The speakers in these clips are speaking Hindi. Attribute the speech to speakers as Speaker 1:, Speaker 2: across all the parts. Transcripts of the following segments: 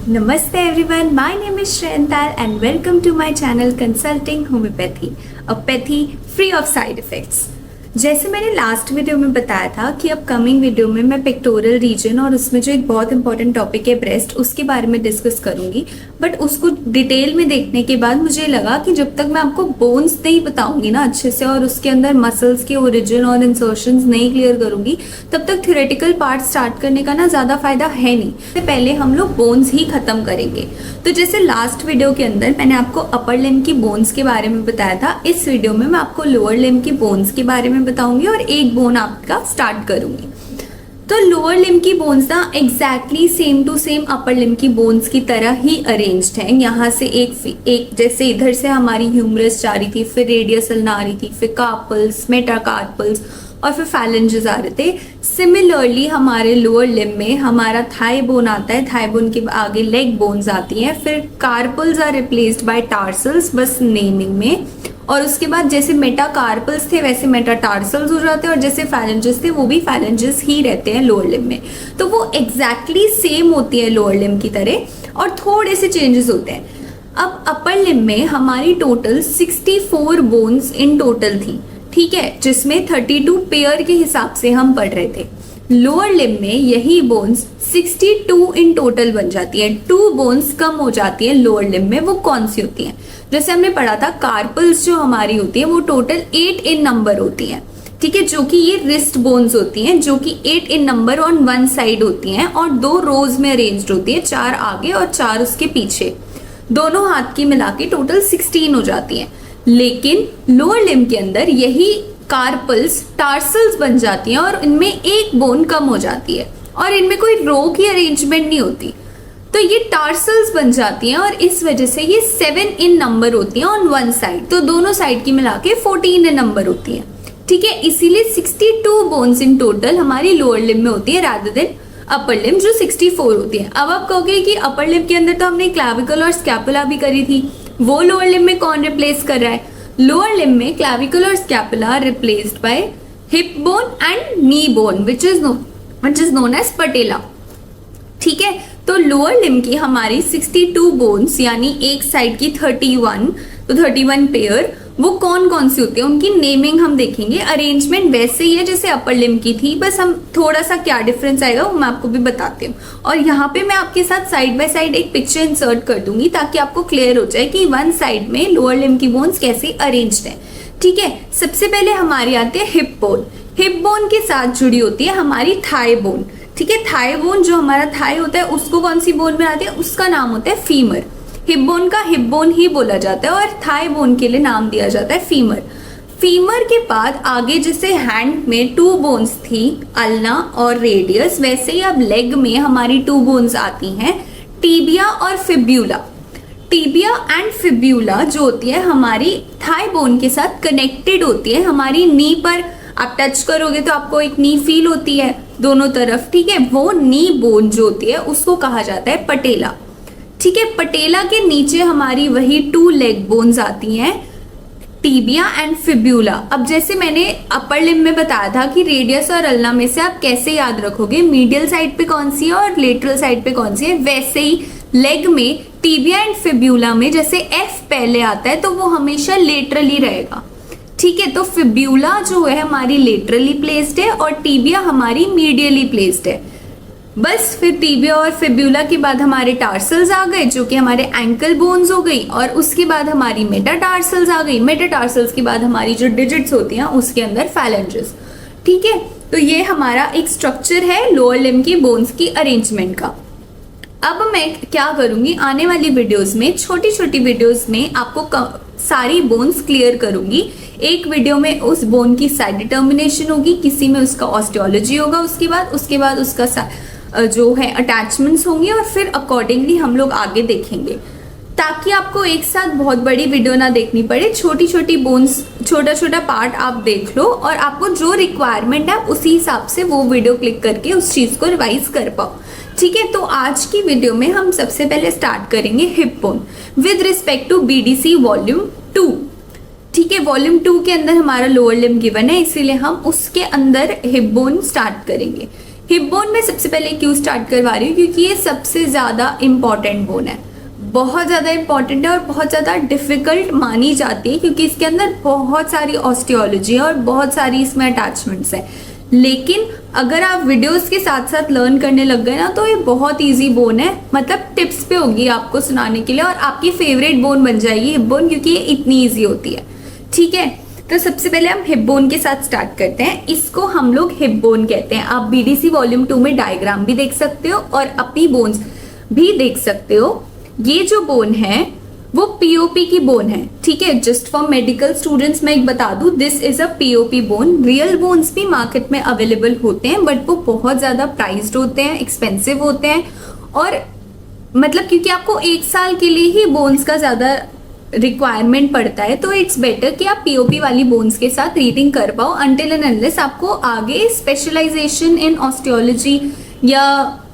Speaker 1: Namaste everyone, my name is Shreyantal and welcome to my channel Consulting Homeopathy, a pathy free of side effects. जैसे मैंने लास्ट वीडियो में बताया था कि अपकमिंग वीडियो में मैं पेक्टोरल रीजन और उसमें जो एक बहुत इंपॉर्टेंट टॉपिक है ब्रेस्ट, उसके बारे में डिस्कस करूंगी। बट उसको डिटेल में देखने के बाद मुझे लगा कि जब तक मैं आपको बोन्स नहीं बताऊंगी ना अच्छे से और उसके अंदर मसल्स के ओरिजिन और इंसर्शंस नहीं क्लियर करूंगी, तब तक थ्योरेटिकल पार्ट स्टार्ट करने का ना ज़्यादा फायदा है नहीं। इससे पहले हम लोग बोन्स ही खत्म करेंगे। तो जैसे लास्ट वीडियो के अंदर मैंने आपको अपर लिम्ब की बोन्स के बारे में बताया था, इस वीडियो में मैं आपको लोअर लिम्ब की बोन्स के बारे में बताऊंगी और एक बोन आपका स्टार्ट करूंगी। तो लोअर लिम्ब की बोन्स ना exactly same to same upper limb की बोन्स की तरह ही अरेंज्ड हैं। यहाँ से एक जैसे इधर से हमारी ह्यूमरस जा रही थी, फिर रेडियस अल्ना आ रही थी, फिर कार्पल्स, मेटाकार्पल्स और फिर फैलेंजेस आ रहे थे। सिमिलरली हमारे लोअर लिम्ब में हमारा थाई बोन आता है, थाई बोन के आगे लेग बोन्स आती हैं, फिर carpals are replaced by tarsals, बस नेमिंग में। और उसके बाद जैसे मेटाकार्पल्स थे वैसे मेटाटार्सल्स हो जाते हैं और जैसे फैलेंजेस थे वो भी फैलेंजेस ही रहते हैं लोअर लिम्ब में। तो वो एग्जैक्टली सेम होती है लोअर लिम्ब की तरह और थोड़े से चेंजेस होते हैं। अब अपर लिम्ब में हमारी टोटल 64 बोन्स इन टोटल थी, ठीक है, जिसमें 32 पेयर के हिसाब से हम पढ़ रहे थे। लोअर लिम्ब में यही बोन्स 62 इन टोटल बन जाती है, 2 बोन्स कम हो जाती है लोअर लिम्ब में। वो कौन सी होती हैं? जैसे हमने पढ़ा था कार्पल्स जो हमारी होती है वो टोटल 8 इन नंबर होती हैं, ठीक है, जो कि ये रिस्ट बोन्स होती हैं, जो कि 8 इन नंबर ऑन वन साइड होती हैं और 2 रोज में अरेंज्ड होती है, 4 आगे और 4 उसके पीछे, दोनों हाथ की मिला के टोटल 16 हो जाती हैं। लेकिन लोअर लिम्ब के अंदर यही कार्पल्स टार्सल्स बन जाती हैं और इनमें एक बोन कम हो जाती है और इनमें कोई रो की अरेंजमेंट नहीं होती, तो ये टार्सल्स बन जाती हैं और इस वजह से ये 7 इन नंबर होती हैं ऑन वन साइड, तो दोनों साइड की मिला के 14 इन नंबर होती है, ठीक है। इसीलिए 62 बोन्स इन टोटल हमारी लोअर लिम्ब में होती है रादर देन अपर लिम्ब जो 64 होती है। अब आप कहोगे कि अपर लिम्ब के अंदर तो हमने क्लैविकल और स्कैपुला भी करी थी, वो लोअर लिम्ब में कौन रिप्लेस कर रहा है? लोअर लिम्ब में क्लैविकल और scapula replaced by hip bone and knee bone which is known as patella, ठीक है। तो लोअर लिम्ब की हमारी 62 बोन्स यानी एक साइड की 31, तो 31 पेयर, वो कौन कौन सी होती है उनकी नेमिंग हम देखेंगे। अरेंजमेंट वैसे ही है जैसे अपर लिम्ब की थी, बस हम थोड़ा सा क्या डिफरेंस आएगा वो मैं आपको भी बताती हूँ। और यहाँ पे मैं आपके साथ साइड बाय साइड एक पिक्चर इंसर्ट कर दूंगी ताकि आपको क्लियर हो जाए कि वन साइड में लोअर लिम्ब की बोन्स कैसे अरेंज्ड है, ठीक है। सबसे पहले हमारी आती है हिप बोन। हिप बोन के साथ जुड़ी होती है हमारी थाई बोन, ठीक है। थाई बोन जो हमारा थाई होता है उसको कौन सी बोन में आती है? उसका नाम होता है फीमर। हिप बोन का हिप बोन ही बोला जाता है और थाई बोन के लिए नाम दिया जाता है फीमर। फीमर के बाद आगे जैसे हैंड में 2 बोन्स थी, अल्ना और रेडियस, वैसे ही अब लेग में हमारी 2 बोन्स आती हैं, टीबिया और फिब्यूला। टीबिया एंड फिब्यूला जो होती है हमारी थाई बोन के साथ कनेक्टेड होती है। हमारी नी पर आप टच करोगे तो आपको एक नी फील होती है दोनों तरफ, ठीक है। वो नी बोन जो होती है उसको कहा जाता है पटेला, ठीक है। पटेला के नीचे हमारी वही 2 लेग बोन्स आती हैं, टीबिया एंड फिब्यूला। अब जैसे मैंने अपर लिम्ब में बताया था कि रेडियस और अल्ना में से आप कैसे याद रखोगे मीडियल साइड पे कौन सी है और लेटरल साइड पे कौन सी है, वैसे ही लेग में टीबिया एंड फिब्यूला में जैसे एफ पहले आता है तो वो हमेशा लेटरली रहेगा, ठीक है। तो फिब्यूला जो है हमारी लेटरली प्लेस्ड है और टीबिया हमारी मीडियली प्लेस्ड है। बस फिर टीबिया और फिब्यूला के बाद हमारे टार्सल्स आ गए जो कि हमारे एंकल बोन्स हो गई और उसके बाद हमारी मेटाटार्सल्स आ गई। मेटाटार्सल्स के बाद हमारी जो डिजिट्स होती हैं उसके अंदर फैलेंजेस, ठीक है। तो ये हमारा एक स्ट्रक्चर है लोअर लिम्ब की बोन्स की अरेंजमेंट का। अब मैं क्या करूंगी आने वाली वीडियोस में, छोटी छोटी वीडियोस में आपको सारी बोन्स क्लियर करूंगी। एक वीडियो में उस बोन की साइड डिटर्मिनेशन होगी, किसी में उसका ऑस्टियोलॉजी होगा, उसके बाद उसका जो है अटैचमेंट्स होंगी और फिर अकॉर्डिंगली हम लोग आगे देखेंगे, ताकि आपको एक साथ बहुत बड़ी वीडियो ना देखनी पड़े। छोटी छोटी बोन्स, छोटा छोटा पार्ट आप देख लो और आपको जो रिक्वायरमेंट है उसी हिसाब से वो वीडियो क्लिक करके उस चीज को रिवाइज कर पाओ, ठीक है। तो आज की वीडियो में हम सबसे पहले स्टार्ट करेंगे hip bone with respect to BDC volume 2, ठीक है। वॉल्यूम 2 के अंदर हमारा लोअर लिम्ब गिवन है, इसीलिए हम उसके अंदर हिप बोन स्टार्ट करेंगे। हिप बोन में सबसे पहले क्यों स्टार्ट करवा रही हूँ, क्योंकि ये सबसे ज़्यादा इम्पॉर्टेंट बोन है, बहुत ज़्यादा इम्पॉर्टेंट है और बहुत ज़्यादा डिफ़िकल्ट मानी जाती है, क्योंकि इसके अंदर बहुत सारी ऑस्टियोलॉजी है और बहुत सारी इसमें अटैचमेंट्स है। लेकिन अगर आप वीडियोस के साथ साथ लर्न करने लग गए ना, तो ये बहुत इजी बोन है, मतलब टिप्स पे होगी आपको सुनाने के लिए, और आपकी फेवरेट बोन बन जाएगी हिप बोन, क्योंकि ये इतनी इजी होती है। ठीक है, तो सबसे पहले हम हिप बोन के साथ स्टार्ट करते हैं। इसको हम लोग हिप बोन कहते हैं। आप बीडीसी वॉल्यूम 2 में डायग्राम भी देख सकते हो और अपनी बोन्स भी देख सकते हो। ये जो बोन है वो पीओपी की बोन है। ठीक है, जस्ट फॉर मेडिकल स्टूडेंट्स मैं एक बता दूं, this is a POP bone. Real bones भी मार्केट में अवेलेबल होते हैं, बट वो बहुत ज्यादा प्राइस्ड होते हैं, एक्सपेंसिव होते हैं, और मतलब क्योंकि आपको 1 साल के लिए ही बोन्स का ज्यादा रिक्वायरमेंट पड़ता है, तो इट्स बेटर कि आप पीओपी वाली बोन्स के साथ रीडिंग कर पाओ अनटिल एंड अनलेस आपको आगे स्पेशलाइजेशन इन ऑस्टियोलॉजी या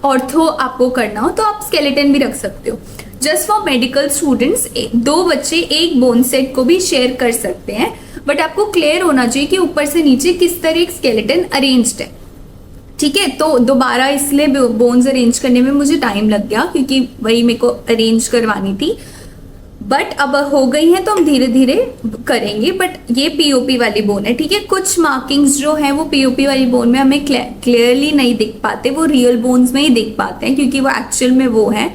Speaker 1: ऑर्थो आपको करना हो, तो आप स्केलेटन भी रख सकते हो। जस्ट फॉर मेडिकल स्टूडेंट्स 2 बच्चे एक बोन सेट को भी शेयर कर सकते हैं, बट आपको क्लियर होना चाहिए कि ऊपर से नीचे किस तरह एक स्केलेटन अरेंज्ड है। ठीक है, तो दोबारा इसलिए बोन्स अरेंज करने में मुझे टाइम लग गया, क्योंकि वही मेरे को अरेंज करवानी थी, बट अब हो गई है तो हम धीरे धीरे करेंगे। बट ये पीओपी वाली बोन है। ठीक है, कुछ मार्किंग्स जो है वो पीओपी वाली बोन में हमें क्लियरली नहीं दिख पाते, वो रियल बोन्स में ही दिख पाते हैं, क्योंकि वो एक्चुअल में वो है,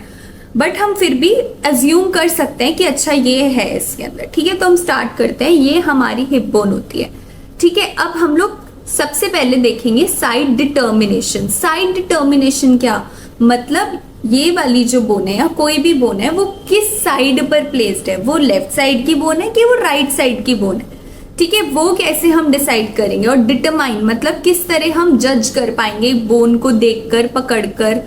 Speaker 1: बट हम फिर भी अज्यूम कर सकते हैं कि अच्छा ये है इसके अंदर। ठीक है, तो हम स्टार्ट करते हैं। ये हमारी हिप बोन होती है। ठीक है, अब हम लोग सबसे पहले देखेंगे साइड डिटर्मिनेशन। साइड डिटर्मिनेशन क्या मतलब, ये वाली जो बोन है या कोई भी बोन है वो किस साइड पर प्लेस्ड है, वो लेफ्ट साइड की बोन है कि वो राइट साइड की बोन है। ठीक है, वो कैसे हम डिसाइड करेंगे, और डिटरमाइन मतलब किस तरह हम जज कर पाएंगे बोन को देखकर, पकड़कर,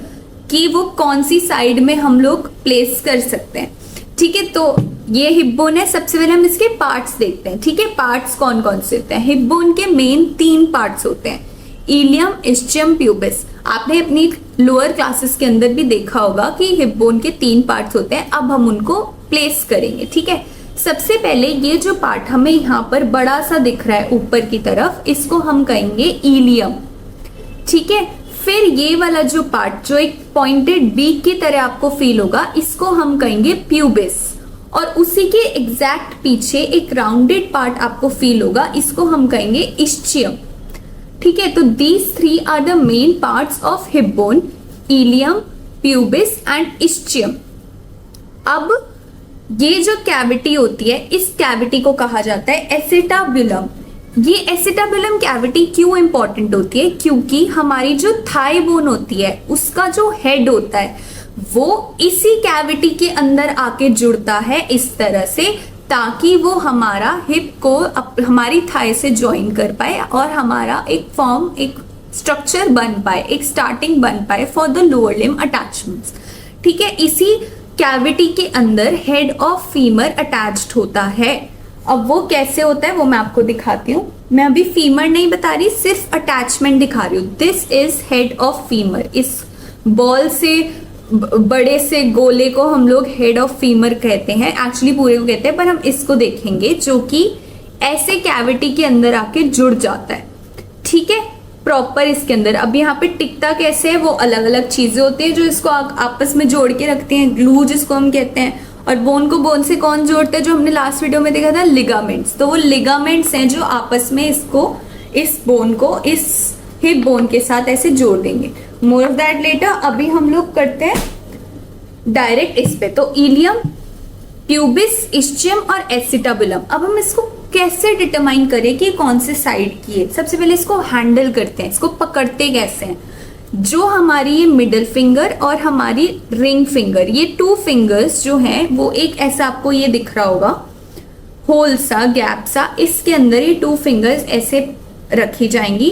Speaker 1: कि वो कौन सी साइड में हम लोग प्लेस कर सकते हैं। ठीक है, तो ये हिप बोन है। सबसे पहले हम इसके पार्ट्स देखते हैं। ठीक है, पार्ट्स कौन कौन से होते हैं। हिप बोन के मेन 3 पार्ट्स होते हैं, इलियम, इस्चियम, प्यूबिस। आपने अपनी लोअर क्लासेस के अंदर भी देखा होगा कि हिप बोन के 3 पार्ट्स होते हैं। अब हम उनको प्लेस करेंगे। ठीक है, सबसे पहले ये जो पार्ट हमें यहाँ पर बड़ा सा दिख रहा है ऊपर की तरफ, इसको हम कहेंगे इलियम। ठीक है, फिर ये वाला जो पार्ट जो एक पॉइंटेड बीक की तरह आपको फील होगा, इसको हम कहेंगे प्यूबिस, और उसी के एग्जैक्ट पीछे एक राउंडेड पार्ट आपको फील होगा, इसको हम कहेंगे इस्चियम। ठीक है, तो these 3 are the main parts of hip bone, ilium, pubis and ischium. अब ये जो कैविटी होती है, इस कैविटी को कहा जाता है एसिटाबुलम। ये एसिटाबुलम कैविटी क्यों इंपॉर्टेंट होती है, क्योंकि हमारी जो थाई बोन होती है उसका जो हेड होता है वो इसी कैविटी के अंदर आके जुड़ता है इस तरह से, ताकि वो हमारा हिप को हमारी थाई से ज्वाइन कर पाए और हमारा एक फॉर्म, एक स्ट्रक्चर बन पाए, एक स्टार्टिंग बन पाए for the lower limb attachments. ठीक है, इसी कैविटी के अंदर हेड ऑफ फीमर अटैच्ड होता है। अब वो कैसे होता है वो मैं आपको दिखाती हूँ। मैं अभी फीमर नहीं बता रही, सिर्फ अटैचमेंट दिखा रही हूँ। This is head of femur. इस बॉल से बड़े से गोले को हम लोग हेड ऑफ फीमर कहते हैं, एक्चुअली पूरे को कहते हैं, पर हम इसको देखेंगे जो कि ऐसे कैविटी के अंदर आके जुड़ जाता है। ठीक है, प्रॉपर इसके अंदर। अब यहाँ पे टिकता कैसे है, वो अलग अलग चीजें होती है जो इसको आपस में जोड़ के रखते हैं, ग्लू जिसको हम कहते हैं। और बोन को बोन से कौन जोड़ते हैं, जो हमने लास्ट वीडियो में देखा था, लिगामेंट्स। तो वो लिगामेंट्स हैं जो आपस में इसको, इस बोन को इस हिप बोन के साथ ऐसे जोड़ देंगे। More of that later. अभी हम लोग करते हैं डायरेक्ट इस पे। तो इलियम, प्यूबिस, इस्चियम और एसिटाबुलम। अब हम इसको कैसे डिटरमाइन करें कि कौन से साइड की है। सबसे पहले इसको हैंडल करते हैं, इसको पकड़ते कैसे हैं। जो हमारी ये मिडिल फिंगर और हमारी रिंग फिंगर, ये 2 फिंगर्स जो हैं वो एक ऐसा आपको ये दिख रहा होगा होल सा, गैप सा, इसके अंदर ये 2 फिंगर्स ऐसे रखी जाएंगी,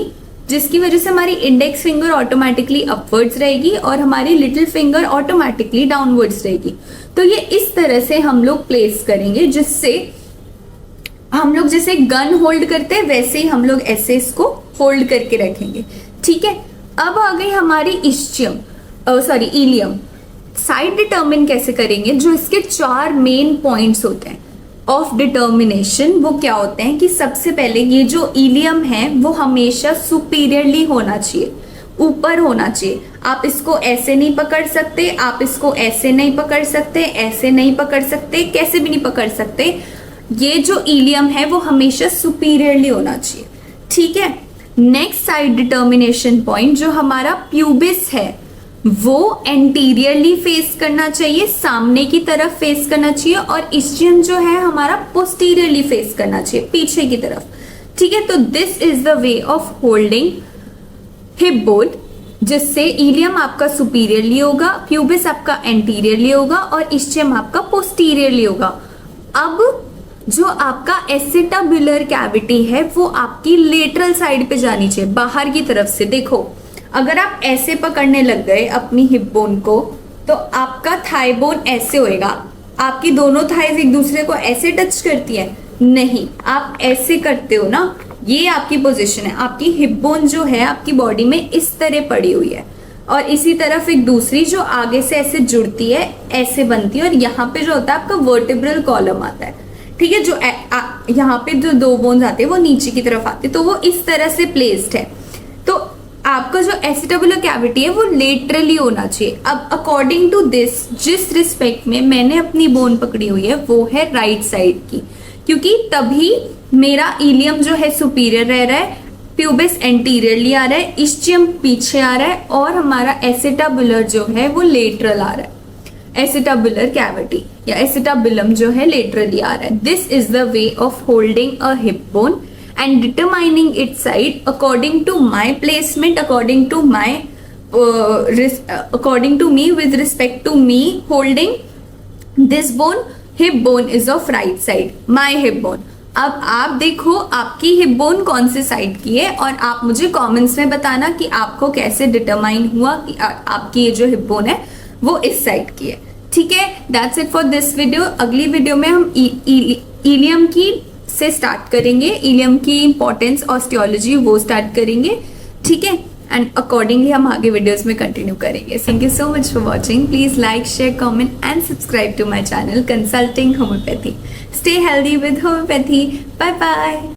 Speaker 1: जिसकी वजह से हमारी इंडेक्स फिंगर ऑटोमेटिकली अपवर्ड्स रहेगी और हमारी लिटिल फिंगर ऑटोमेटिकली डाउनवर्ड्स रहेगी। तो ये इस तरह से हम लोग प्लेस करेंगे, जिससे हम लोग जैसे गन होल्ड करते हैं वैसे ही हम लोग ऐसे इसको होल्ड करके रखेंगे। ठीक है, अब आ गई हमारी इलियम। साइड डिटर्मिन कैसे करेंगे, जो इसके 4 मेन पॉइंट्स होते हैं ऑफ डिटर्मिनेशन, वो क्या होते हैं कि सबसे पहले ये जो इलियम है वो हमेशा सुपीरियरली होना चाहिए, ऊपर होना चाहिए। आप इसको ऐसे नहीं पकड़ सकते, आप इसको ऐसे नहीं पकड़ सकते, ऐसे नहीं पकड़ सकते, कैसे भी नहीं पकड़ सकते। ये जो इलियम है वो हमेशा सुपीरियरली होना चाहिए, ठीक है। नेक्स्ट साइड डिटर्मिनेशन पॉइंट जो हमारा प्यूबिस है वो एंटीरियरली फेस करना चाहिए, सामने की तरफ फेस करना चाहिए, और इस्चियम जो है हमारा पोस्टीरियरली फेस करना चाहिए, पीछे की तरफ, ठीक है। तो this is the way of holding hip bone, जिससे इलियम आपका सुपीरियरली होगा, प्यूबिस आपका एंटीरियरली होगा और इस्चियम आपका पोस्टीरियरली होगा। अब जो आपका एसिटाबुलर कैविटी है वो आपकी लेटरल साइड पे जानी चाहिए, बाहर की तरफ से। देखो, अगर आप ऐसे पकड़ने लग गए अपनी हिप बोन को तो आपका थाई बोन ऐसे होएगा। आपकी दोनों थाइज एक दूसरे को ऐसे टच करती है? नहीं, आप ऐसे करते हो ना, ये आपकी पोजीशन है। आपकी हिप बोन जो है आपकी बॉडी में इस तरह पड़ी हुई है, और इसी तरफ एक दूसरी जो आगे से ऐसे जुड़ती है, ऐसे बनती है, और यहाँ पे जो होता है आपका वर्टिब्रल कॉलम आता है, ठीक है। जो यहाँ पे जो दो बोन्स आते हैं वो नीचे की तरफ आते हैं, तो वो इस तरह से प्लेस्ड है। तो आपका जो एसिटाबुलर कैविटी है वो लेटरली होना चाहिए। अब अकॉर्डिंग टू दिस, जिस रिस्पेक्ट में मैंने अपनी बोन पकड़ी हुई है वो है राइट साइड की, क्योंकि तभी मेरा इलियम जो है सुपीरियर रह रहा है, प्यूबिस एंटीरियरली आ रहा है, इस्चियम पीछे आ रहा है, और हमारा एसिटाबुलर जो है वो लेटरल आ रहा है। एसिटाबुलर कैविटी या एसिटाबुलम जो है लेटरली आ रहा है। This is the way of holding a hip bone and determining its side according to my placement, according to me with respect to me holding this bone. Hip bone is of right side, my hip bone. अब आप देखो आपकी हिप बोन कौन से साइड की है, और आप मुझे कमेंट्स में बताना कि आपको कैसे डिटरमाइन हुआ कि आपकी ये जो हिप बोन है वो इस साइड की है, ठीक है। That's it for this video. अगली वीडियो में हम इलियम की से स्टार्ट करेंगे, इलियम की इंपॉर्टेंस, ऑस्टियोलॉजी वो स्टार्ट करेंगे, ठीक है। एंड अकॉर्डिंगली हम आगे वीडियोस में कंटिन्यू करेंगे। Thank you so much for watching. Please like, share, comment and subscribe to my channel consulting homoeopathy. Stay healthy with homoeopathy. Bye bye.